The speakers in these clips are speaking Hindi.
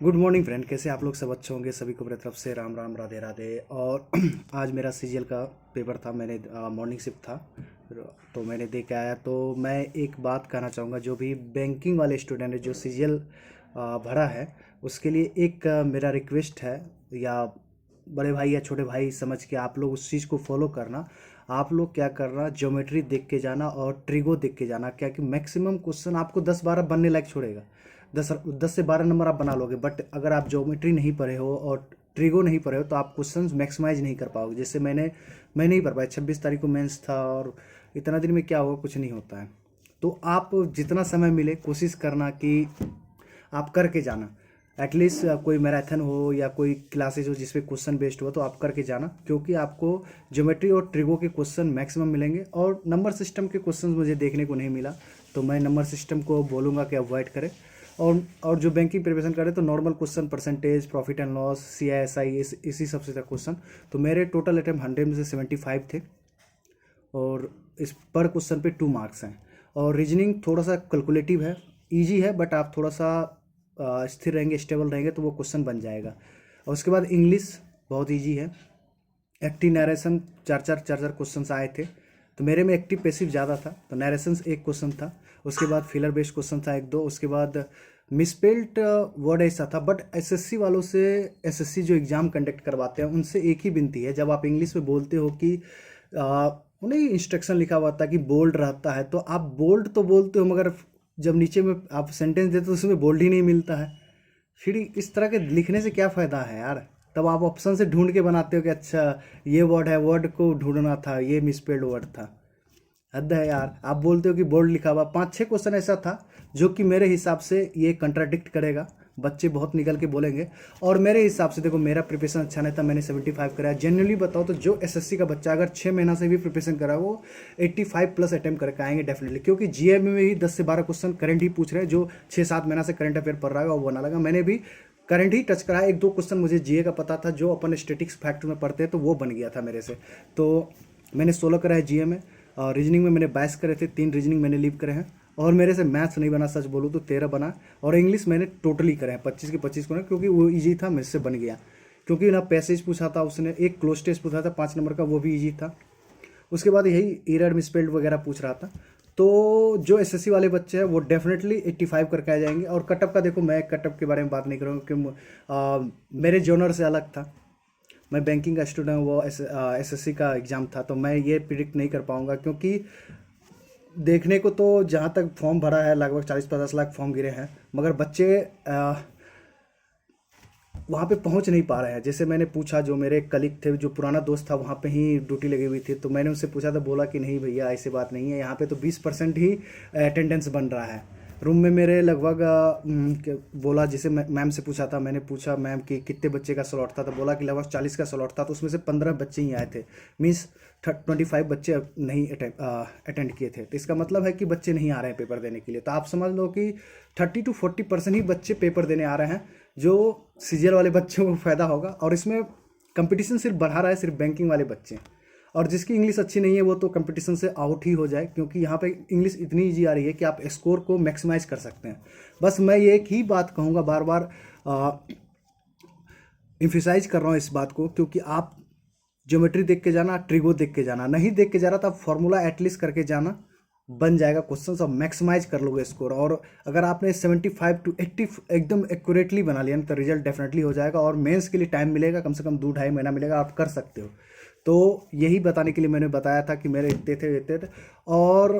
गुड मॉर्निंग फ्रेंड, कैसे आप लोग सब अच्छे होंगे। सभी को मेरी तरफ से राम राम राधे राधे। और आज मेरा सीजीएल का पेपर था, मैंने मॉर्निंग शिफ्ट था तो मैंने दे के आया। तो मैं एक बात कहना चाहूँगा, जो भी बैंकिंग वाले स्टूडेंट है जो सीजीएल भरा है उसके लिए एक मेरा रिक्वेस्ट है, या बड़े भाई या छोटे भाई समझ के आप लोग उस चीज़ को फॉलो करना। आप लोग क्या करना, ज्योमेट्री देख के जाना और ट्रिगो देख के जाना, क्या कि मैक्सिमम क्वेश्चन आपको 10-12 बनने लायक छोड़ेगा। 10 से 12 नंबर आप बना लोगे, बट अगर आप ज्योमेट्री नहीं पढ़े हो और ट्रिगो नहीं पढ़े हो तो आप क्वेश्चंस मैक्सिमाइज नहीं कर पाओगे। जैसे मैं नहीं पढ़ पाया, 26 तारीख को मेंस था और इतना दिन में क्या होगा, कुछ नहीं होता है। तो आप जितना समय मिले कोशिश करना कि आप करके जाना। एटलीस्ट कोई मैराथन हो या कोई क्लासेज हो जिसपे क्वेश्चन बेस्ड हो तो आप करके जाना, क्योंकि आपको ज्योमेट्री और ट्रिगो के क्वेश्चन मैक्सिमम मिलेंगे। और नंबर सिस्टम के क्वेश्चन मुझे देखने को नहीं मिला, तो मैं नंबर सिस्टम को बोलूँगा कि अवॉइड करें। और जो बैंकिंग प्रिपरेशन करे तो normal question, percentage, profit and loss, CISI, इसी सबसे था क्वेश्चन। तो मेरे टोटल अटैम्प्ट 100 में से 75 थे, और इस पर क्वेश्चन पे 2 मार्क्स हैं। और रीजनिंग थोड़ा सा कैलकुलेटिव है, इजी है, बट आप थोड़ा सा स्थिर रहेंगे, स्टेबल रहेंगे तो वो क्वेश्चन बन जाएगा। और उसके बाद इंग्लिश बहुत इजी है। एक्टिव नरेशन चार चार क्वेश्चन आए थे, तो मेरे में एक्टिव पैसिव ज़्यादा था, तो नरेशन एक क्वेश्चन था। उसके बाद फिलर बेस्ड क्वेश्चन था एक दो। उसके बाद मिसपेल्ट वर्ड ऐसा था, बट एसएससी वालों से, एसएससी जो एग्ज़ाम कंडक्ट करवाते हैं उनसे एक ही विनती है, जब आप इंग्लिश में बोलते हो कि उन्हें इंस्ट्रक्शन लिखा हुआ था कि बोल्ड रहता है, तो आप बोल्ड तो बोलते हो, मगर जब नीचे में आप सेंटेंस देते हो तो उसमें बोल्ड ही नहीं मिलता है। फिर इस तरह के लिखने से क्या फ़ायदा है यार। तब आप ऑप्शन से ढूंढ के बनाते हो कि अच्छा ये वर्ड है, वर्ड को ढूंढना था, ये मिसपेल्ड वर्ड था। हद है यार। आप बोलते हो कि बोल्ड लिखा हुआ, 5-6 क्वेश्चन ऐसा था जो कि मेरे हिसाब से ये कंट्राडिक्ट करेगा, बच्चे बहुत निकल के बोलेंगे। और मेरे हिसाब से देखो, मेरा प्रिपरेशन अच्छा नहीं था, मैंने 75 कराया। जनरली बताओ तो जो एसएससी का बच्चा अगर 6 महीना से भी प्रिपरेशन करा वो 85 प्लस अटेम्प्ट करके आएंगे डेफिनेटली, क्योंकि जीए में ही 10 से 12 क्वेश्चन करंट ही पूछ रहे हैं। जो 6-7 महीना से करंट अफेयर पढ़ रहा है वो बना लगा। मैंने भी करंट ही टच करा है, 1-2 क्वेश्चन मुझे जीए का पता था जो अपन स्टेटिक्स फैक्टर में पढ़ते हैं, तो वो बन गया था मेरे से। तो मैंने 16 करा है जीए में, और रीजनिंग में मैंने 22 करे थे, 3 रीजनिंग मैंने लीव करे हैं। और मेरे से मैथ्स नहीं बना, सच बोलूँ तो 13 बना। और इंग्लिश मैंने टोटली करे हैं, 25 के 25 को, क्योंकि वो ईजी था, मेरे से बन गया। क्योंकि ना पैसेज पूछा था उसने, एक क्लोज टेस्ट पूछा था 5 नंबर का, वो भी ईजी था। उसके बाद यही एरर मिसपेल्ड वगैरह पूछ रहा था। तो जो एसएससी वाले बच्चे हैं वो डेफिनेटली 85 करके आ जाएंगे। और कटअप का देखो, मैं कटअप के बारे में बात नहीं करूँगा क्योंकि मेरे जोनर से अलग था। मैं बैंकिंग का स्टूडेंट हूँ, वो एसएससी का एग्ज़ाम था, तो मैं ये प्रिडिक्ट नहीं कर पाऊँगा। क्योंकि देखने को तो जहाँ तक फॉर्म भरा है लगभग 40-50 लाख फॉर्म गिरे हैं, मगर बच्चे वहाँ पे पहुँच नहीं पा रहे हैं। जैसे मैंने पूछा, जो मेरे कलीग थे, जो पुराना दोस्त था, वहाँ पे ही ड्यूटी लगी हुई थी, तो मैंने उनसे पूछा तो बोला कि नहीं भैया ऐसी बात नहीं है, यहाँ पे तो 20% ही अटेंडेंस बन रहा है। रूम में मेरे लगभग बोला, जिसे मैम से पूछा था, मैंने पूछा मैम कि कितने बच्चे का स्लॉट था, तो बोला कि लगभग 40 का स्लॉट था, तो उसमें से 15 बच्चे ही आए थे। मीन्स 25 बच्चे नहीं अटेंड किए थे। तो इसका मतलब है कि बच्चे नहीं आ रहे हैं पेपर देने के लिए। तो आप समझ लो कि 30 to 40% ही बच्चे पेपर देने आ रहे हैं, जो सीजीएल वाले बच्चों को फ़ायदा होगा। और इसमें कंपटीशन सिर्फ बढ़ा रहा है सिर्फ बैंकिंग वाले बच्चे। और जिसकी इंग्लिश अच्छी नहीं है वो तो कंपटीशन से आउट ही हो जाए, क्योंकि यहाँ पे इंग्लिश इतनी ईजी आ रही है कि आप स्कोर को मैक्सिमाइज कर सकते हैं। बस मैं ये एक ही बात कहूँगा, बार बार इम्फिसाइज कर रहा हूँ इस बात को, क्योंकि आप ज्योमेट्री देख के जाना, ट्रिगो देख के जाना। नहीं देख के जा रहा तो आप फॉर्मूला एटलीस्ट करके जाना, बन जाएगा क्वेश्चन, सब मैक्सिमाइज कर लोगे स्कोर। और अगर आपने 75 to 80 एकदम एक्यूरेटली बना लिया ना, तो रिजल्ट डेफिनेटली हो जाएगा। और मेंस के लिए टाइम मिलेगा, कम से कम 2-2.5 महीना मिलेगा, आप कर सकते हो। तो यही बताने के लिए मैंने बताया था कि मेरे इतने थे। और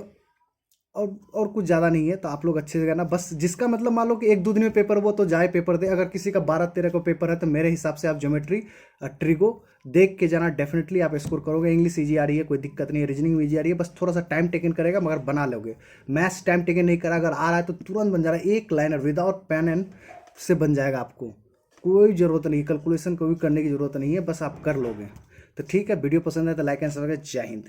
और कुछ ज़्यादा नहीं है, तो आप लोग अच्छे से करना। बस जिसका मतलब मान लो कि 1-2 दिन में पेपर वो तो जाए पेपर दे। अगर किसी का 12-13 को पेपर है तो मेरे हिसाब से आप ज्योमेट्री ट्रिगो देख के जाना, डेफिनेटली आप स्कोर करोगे। इंग्लिश ईजी आ रही है, कोई दिक्कत नहीं है। रीजनिंग ईजी आ रही है, बस थोड़ा सा टाइम टेकन करेगा, मगर बना लोगे। मैथ्स टाइम टेकन नहीं करा, अगर आ रहा है तो तुरंत बन जा रहा है, एक लाइनर विदाउट पेन एंड से बन जाएगा। आपको कोई ज़रूरत नहीं, कैलकुलेशन कोई करने की ज़रूरत नहीं है, बस आप कर लोगे। तो ठीक है, वीडियो पसंद है तो लाइक एंड सब्सक्राइब। जय हिंद।